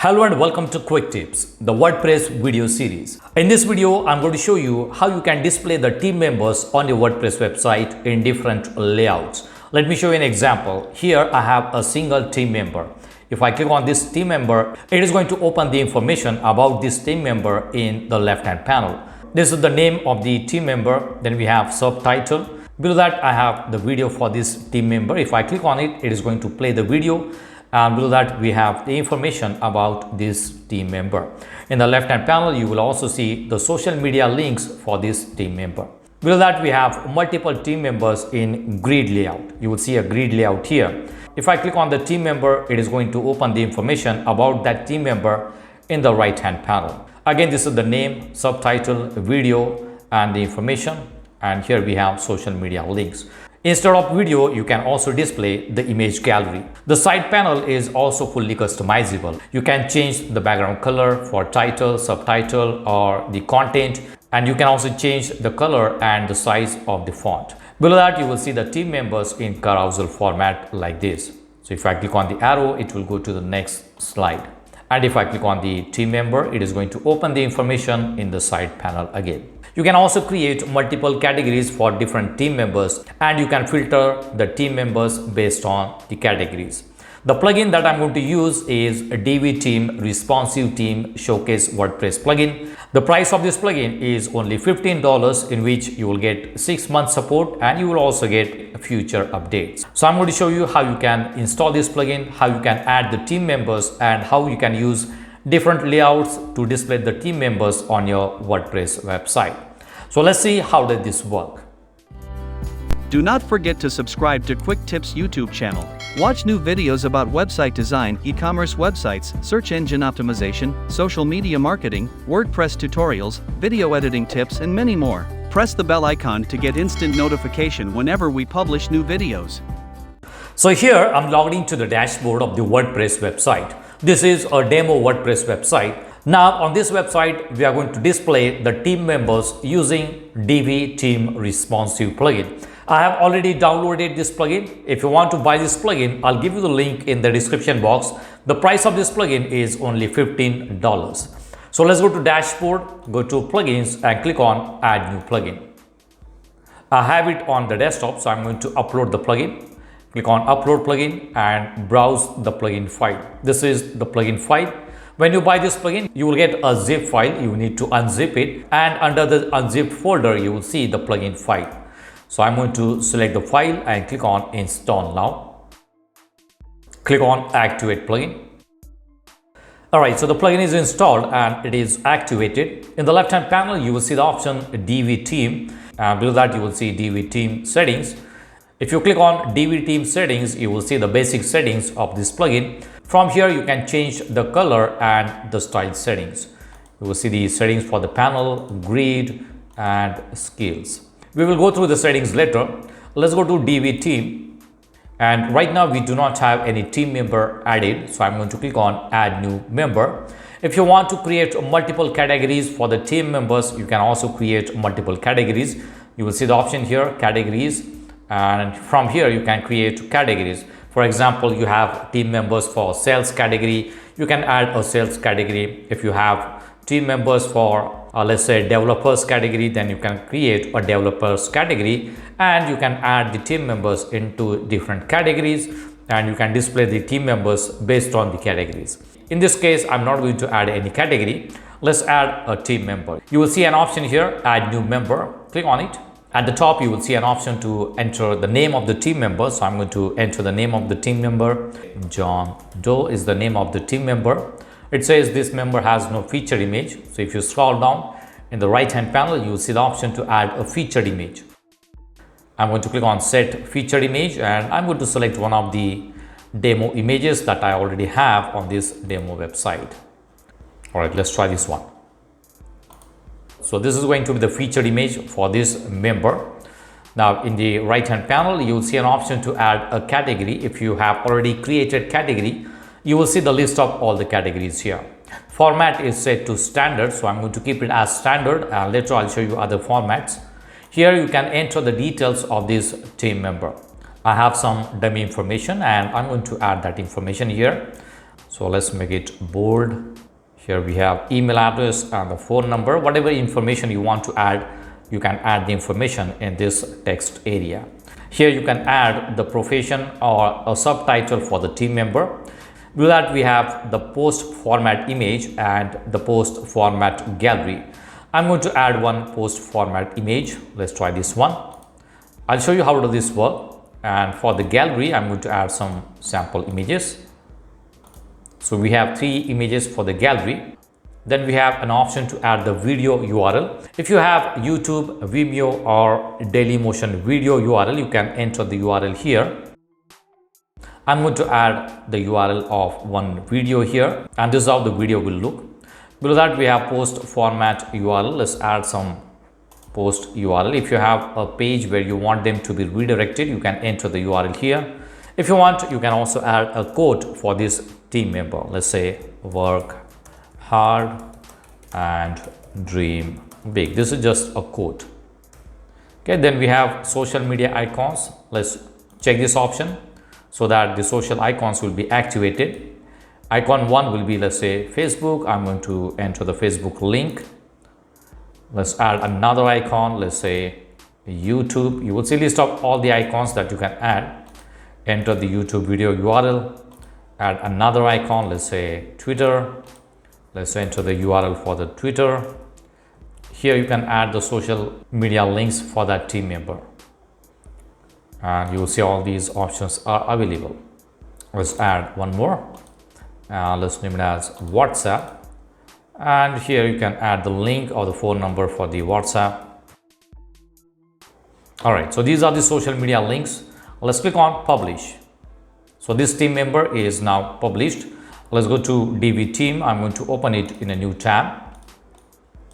Hello and welcome to Quick Tips, the WordPress video series. In this video, I'm going to show you how you can display the team members on your WordPress website in different layouts. Let me show you an example. Here I have a single team member. If I click on this team member, it is going to open the information about this team member in the left-hand panel. This is the name of the team member. Then we have subtitle. Below that, I have the video for this team member. If I click on it, it is going to play the video. And below that, we have the information about this team member. In the left hand panel, you will also see the social media links for this team member. Below that, we have multiple team members in grid layout. You will see a grid layout here. If I click on the team member, it is going to open the information about that team member in the right hand panel. Again, this is the name, subtitle, video, and the information. And here we have social media links. Instead of video, you can also display the image gallery. The side panel is also fully customizable. You can change the background color for title, subtitle, or the content, and you can also change the color and the size of the font. Below that, you will see the team members in carousel format like this. So if I click on the arrow, it will go to the next slide. And if I click on the team member, it is going to open the information in the side panel again. You can also create multiple categories for different team members, and you can filter the team members based on the categories. The plugin that I'm going to use is a DV Team Responsive Team Showcase WordPress plugin. The price of this plugin is only $15, in which you will get 6 months support and you will also get future updates. So I'm going to show you how you can install this plugin, how you can add the team members, and how you can use different layouts to display the team members on your WordPress website. So let's see how did this work. Do not forget to subscribe to Quick Tips YouTube channel. Watch new videos about website design, e-commerce websites, search engine optimization, social media marketing, WordPress tutorials, video editing tips, and many more. Press the bell icon to get instant notification whenever we publish new videos. So here I'm logged into the dashboard of the WordPress website. This is a demo WordPress website. Now on this website, we are going to display the team members using DV Team Responsive plugin. I have already downloaded this plugin. If you want to buy this plugin, I'll give you the link in the description box. The price of this plugin is only $15. So let's go to dashboard, go to plugins and click on add new plugin. I have it on the desktop, so I'm going to upload the plugin. Click on upload plugin and browse the plugin file. This is the plugin file. When you buy this plugin, you will get a zip file. You need to unzip it, and under the unzipped folder, you will see the plugin file. So I'm going to select the file and click on install now. Click on activate plugin. Alright, so the plugin is installed and it is activated. In the left hand panel, you will see the option DV Team, and below that you will see DV Team settings. If you click on DV Team settings, you will see the basic settings of this plugin. From here, you can change the color and the style settings. You will see the settings for the panel, grid, and skills. We will go through the settings later. Let's go to DV Team. And right now, we do not have any team member added. So I'm going to click on add new member. If you want to create multiple categories for the team members, you can also create multiple categories. You will see the option here, categories. And from here, you can create categories. For example, you have team members for sales category. You can add a sales category. If you have team members for let's say developers category, then you can create a developers category, and you can add the team members into different categories, and you can display the team members based on the categories. In this case, I'm not going to add any category. Let's add a team member. You will see an option here, add new member. Click on it. At the top, you will see an option to enter the name of the team member. So I'm going to enter the name of the team member. John Doe is the name of the team member. It says this member has no featured image. So if you scroll down in the right hand panel, you will see the option to add a featured image. I'm going to click on set featured image, and I'm going to select one of the demo images that I already have on this demo website. All right, let's try this one. So this is going to be the featured image for this member. Now in the right hand panel, you will see an option to add a category. If you have already created category, you will see the list of all the categories here. Format is set to standard, so I'm going to keep it as standard, and later I'll show you other formats. Here you can enter the details of this team member. I have some dummy information and I'm going to add that information here. So let's make it bold. Here we have email address and the phone number. Whatever information you want to add, you can add the information in this text area. Here you can add the profession or a subtitle for the team member. Below that we have the post format image and the post format gallery. I'm going to add one post format image. Let's try this one. I'll show you how to do this work. And for the gallery, I'm going to add some sample images. So we have 3 images for the gallery. Then we have an option to add the video URL. If you have YouTube, Vimeo or Dailymotion video URL, you can enter the URL here. I'm going to add the URL of one video here, and this is how the video will look. Below that we have post format URL. Let's add some post URL. If you have a page where you want them to be redirected, you can enter the URL here. If you want, you can also add a quote for this team member. Let's say work hard and dream big. This is just a quote. Okay, then we have social media icons. Let's check this option so that the social icons will be activated. Icon 1 will be, let's say, Facebook. I'm going to enter the Facebook link. Let's add another icon. Let's say YouTube. You will see list of all the icons that you can add. Enter the YouTube video URL. Add another icon. Let's say Twitter. Let's enter the URL for the Twitter. Here you can add the social media links for that team member. And you will see all these options are available. Let's add one more. Let's name it as WhatsApp. And here you can add the link or the phone number for the WhatsApp. Alright, so these are the social media links. Let's click on publish. So this team member is now published. Let's go to DV team. I'm going to open it in a new tab.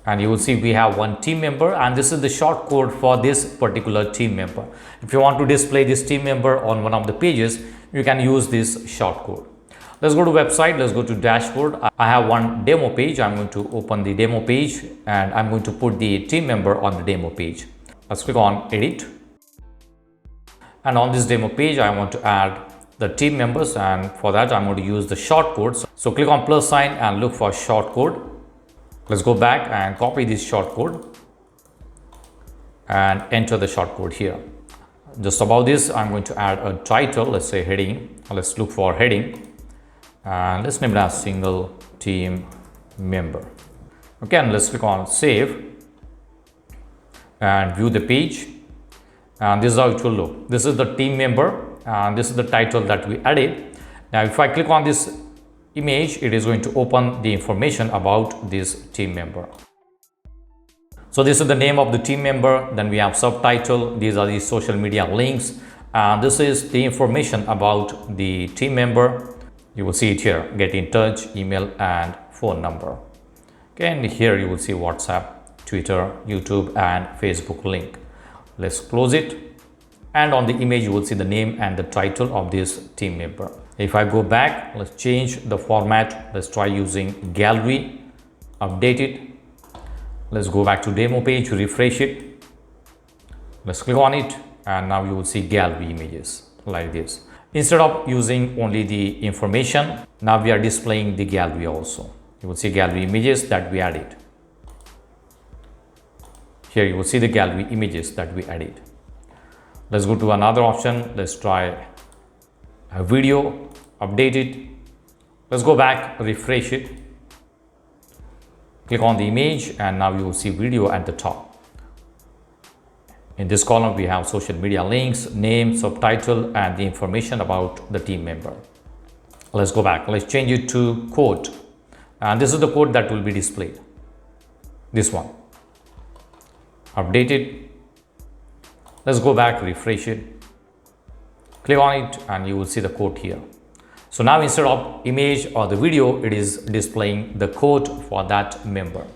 And you will see we have one team member, and this is the short code for this particular team member. If you want to display this team member on one of the pages, you can use this short code. Let's go to website. Let's go to dashboard. I have one demo page. I'm going to open the demo page and I'm going to put the team member on the demo page. Let's click on edit. And on this demo page, I want to add the team members, and for that I'm going to use the short codes. So click on plus sign and look for short code. Let's go back and copy this short code and enter the short code here. Just above this, I'm going to add a title. Let's say heading. Let's look for heading and let's name it as single team member. Okay, and let's click on save and view the page, and this is how it will look. This is the team member and this is the title that we added. Now if I click on this image, it is going to open the information about this team member. So this is the name of the team member, then we have subtitle, these are the social media links, and this is the information about the team member. You will see it here, get in touch, email and phone number. Okay, and here you will see WhatsApp, Twitter, YouTube and Facebook link. Let's close it. And on the image, you will see the name and the title of this team member. If I go back, let's change the format. Let's try using gallery, update it. Let's go back to demo page, refresh it. Let's click on it. And now you will see gallery images like this. Instead of using only the information, now we are displaying the gallery also. You will see gallery images that we added. Here you will see the gallery images that we added. Let's go to another option. Let's try a video, update it. Let's go back, refresh it. Click on the image and now you will see video at the top. In this column, we have social media links, name, subtitle, and the information about the team member. Let's go back. Let's change it to quote. And this is the quote that will be displayed. This one. Update it. Let's go back, refresh it, click on it and you will see the quote here. So now instead of image or the video, it is displaying the quote for that member.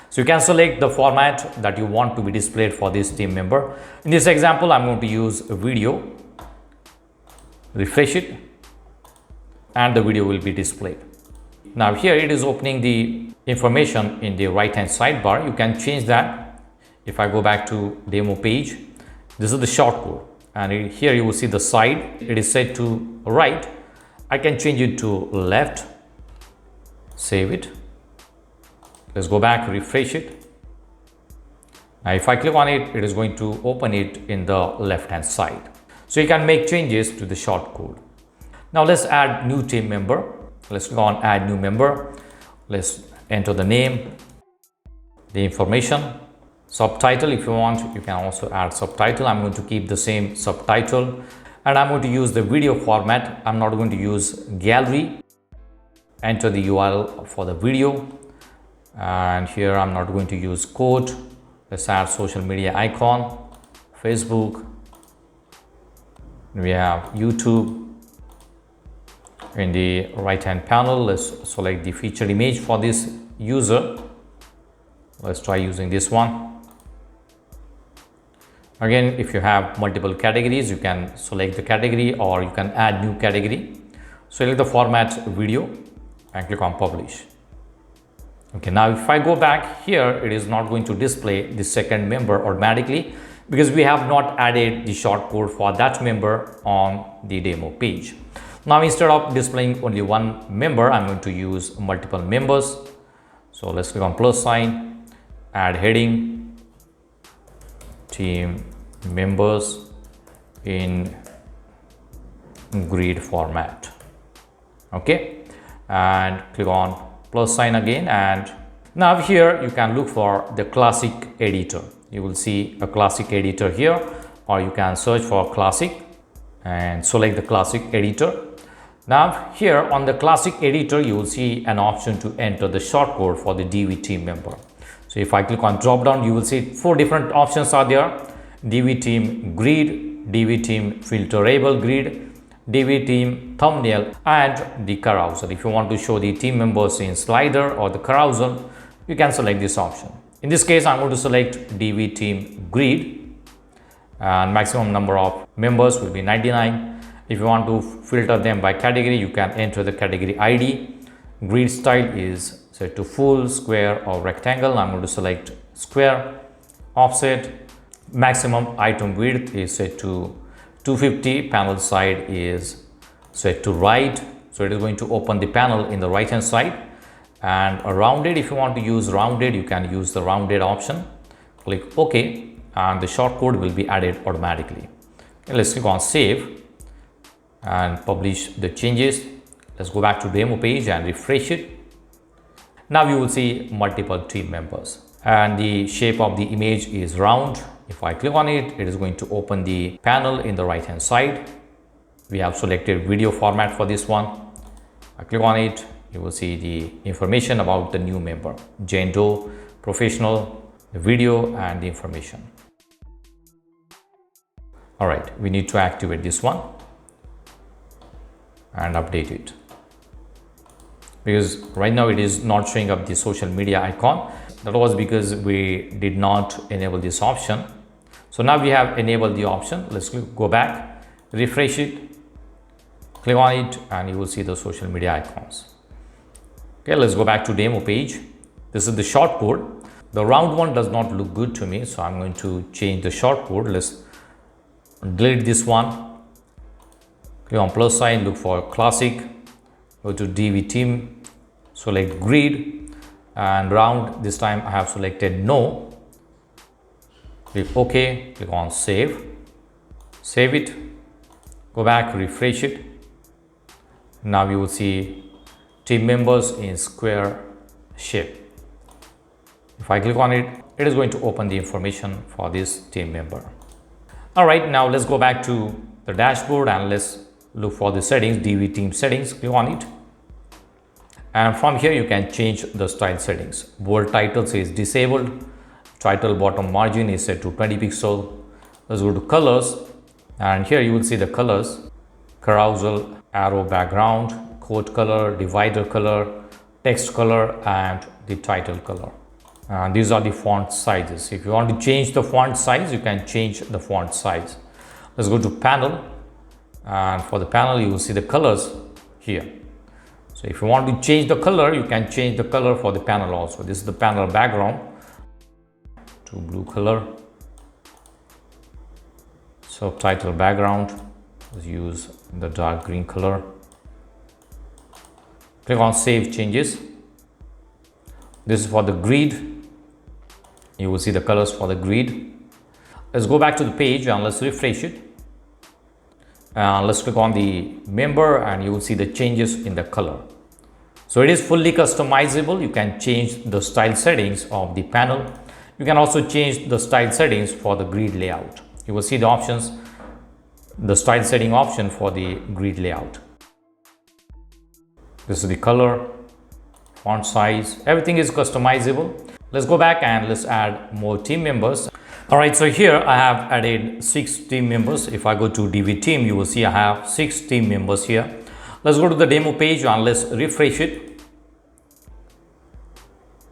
So you can select the format that you want to be displayed for this team member. In this example, I'm going to use a video, refresh it and the video will be displayed. Now here it is opening the information in the right hand sidebar. You can change that. If I go back to demo page, this is the short code and here you will see the side, it is set to right. I can change it to left save it. Let's go back, refresh it. Now if I click on it, it is going to open it in the left hand side. So you can make changes to the shortcode. Now let's add new team member. Let's click on add new member. Let's enter the name, the information, subtitle. If you want, you can also add subtitle. I'm going to keep the same subtitle, and I'm going to use the video format. I'm not going to use gallery. Enter the URL for the video, and here I'm not going to use code. Let's add social media icon, Facebook. We have YouTube. In the right hand panel, let's select the featured image for this user. Let's try using this one. Again, if you have multiple categories, you can select the category or you can add new category. Select the format video and click on publish. Okay, now if I go back here, it is not going to display the second member automatically because we have not added the shortcode for that member on the demo page. Now instead of displaying only one member, I'm going to use multiple members. So let's click on plus sign, add heading, team members in grid format. Okay, and click on plus sign again, and now here you can look for the classic editor. You will see a classic editor here, or you can search for classic and select the classic editor. Now here on the classic editor, you will see an option to enter the shortcode for the DV team member. So if I click on drop down, you will see 4 different options are there: DV team grid, DV team filterable grid, DV team thumbnail, and the carousel. If you want to show the team members in slider or the carousel, you can select this option. In this case, I'm going to select DV team grid, and maximum number of members will be 99. If you want to filter them by category, you can enter the category ID. Grid style is set to full, square, or rectangle. I'm going to select square. Offset, maximum item width is set to 250. Panel side is set to right. So it is going to open the panel in the right hand side. And a rounded, if you want to use rounded, you can use the rounded option. Click OK, and the shortcode will be added automatically. Okay, let's click on save and publish the changes. Let's go back to demo page and refresh it. Now you will see multiple team members, and the shape of the image is round. If I click on it, it is going to open the panel in the right hand side. We have selected video format for this one. I click on it, you will see the information about the new member, Jane Doe, professional, the video, and the information. All right, we need to activate this one and update it, because right now it is not showing up the social media icon. That was because we did not enable this option. So now we have enabled the option. Let's go back, refresh it, click on it, and you will see the social media icons. Okay, let's go back to demo page. This is the shortcode. The round one does not look good to me, so I'm going to change the shortcode. Let's delete this one. Click on plus sign, look for classic, go to DV team, select grid, and round. This time I have selected no. Click OK, click on save, save it, go back, refresh it. Now you will see team members in square shape. If I click on it, it is going to open the information for this team member. All right, now let's go back to the dashboard and let's look for the settings, DV team settings. Click on it, and from here you can change the style settings. Bold titles is disabled, title bottom margin is set to 20 pixel. Let's go to colors, and here you will see the colors: carousel, arrow background, quote color, divider color, text color, and the title color. And these are the font sizes. If you want to change the font size, you can change the font size. Let's go to panel, and for the panel you will see the colors here. So if you want to change the color, you can change the color for the panel also. This is the panel background to blue color. Subtitle background, let's use the dark green color. Click on save changes. This is for the grid. You will see the colors for the grid. Let's go back to the page and let's refresh it. Let's click on the member and you will see the changes in the color. So it is fully customizable. You can change the style settings of the panel. You can also change the style settings for the grid layout. You will see the options, the style setting option for the grid layout. This is the color, font size, everything is customizable. Let's go back and let's add more team members. All right, so here I have added 6 team members. If I go to DV team, you will see I have 6 team members here. Let's go to the demo page and let's refresh it.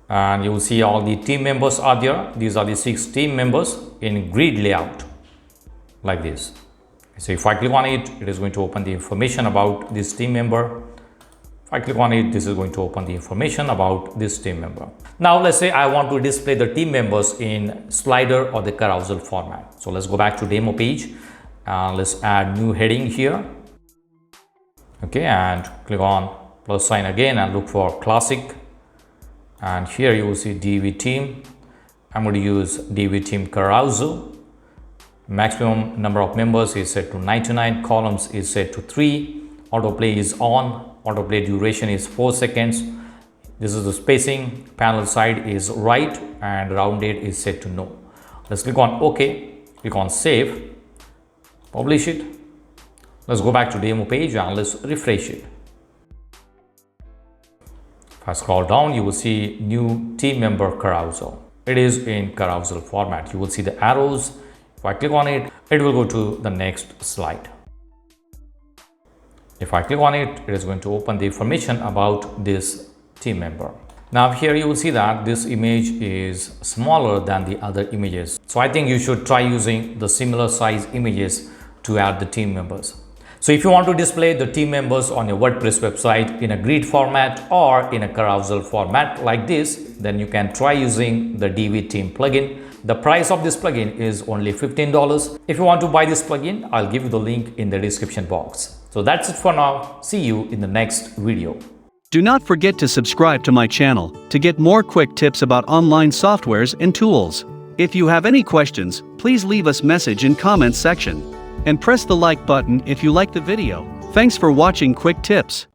And you will see all the team members are there. These are the 6 team members in grid layout like this. So if I click on it, it is going to open the information about this team member. If I click on it, this is going to open the information about this team member. Now let's say I want to display the team members in slider or the carousel format. So let's go back to demo page and let's add new heading here. Okay, and click on plus sign again and look for classic. And here you will see DV team. I'm going to use DV team carousel. Maximum number of members is set to 99. Columns is set to 3. Autoplay is on. Autoplay duration is 4 seconds. This is the spacing. Panel side is right and rounded is set to no. Let's click on OK. Click on save. Publish it. Let's go back to demo page and let's refresh it. If I scroll down, you will see new team member carousel. It is in carousel format. You will see the arrows. If I click on it, it will go to the next slide. If I click on it, it is going to open the information about this team member. Now here you will see that this image is smaller than the other images. So I think you should try using the similar size images to add the team members. So if you want to display the team members on your WordPress website in a grid format or in a carousel format like this, then you can try using the DV Team plugin. The price of this plugin is only $15. If you want to buy this plugin, I'll give you the link in the description box. So that's it for now. See you in the next video. Do not forget to subscribe to my channel to get more quick tips about online softwares and tools. If you have any questions, please leave us message in comments section. And press the like button if you like the video. Thanks for watching Quick Tips.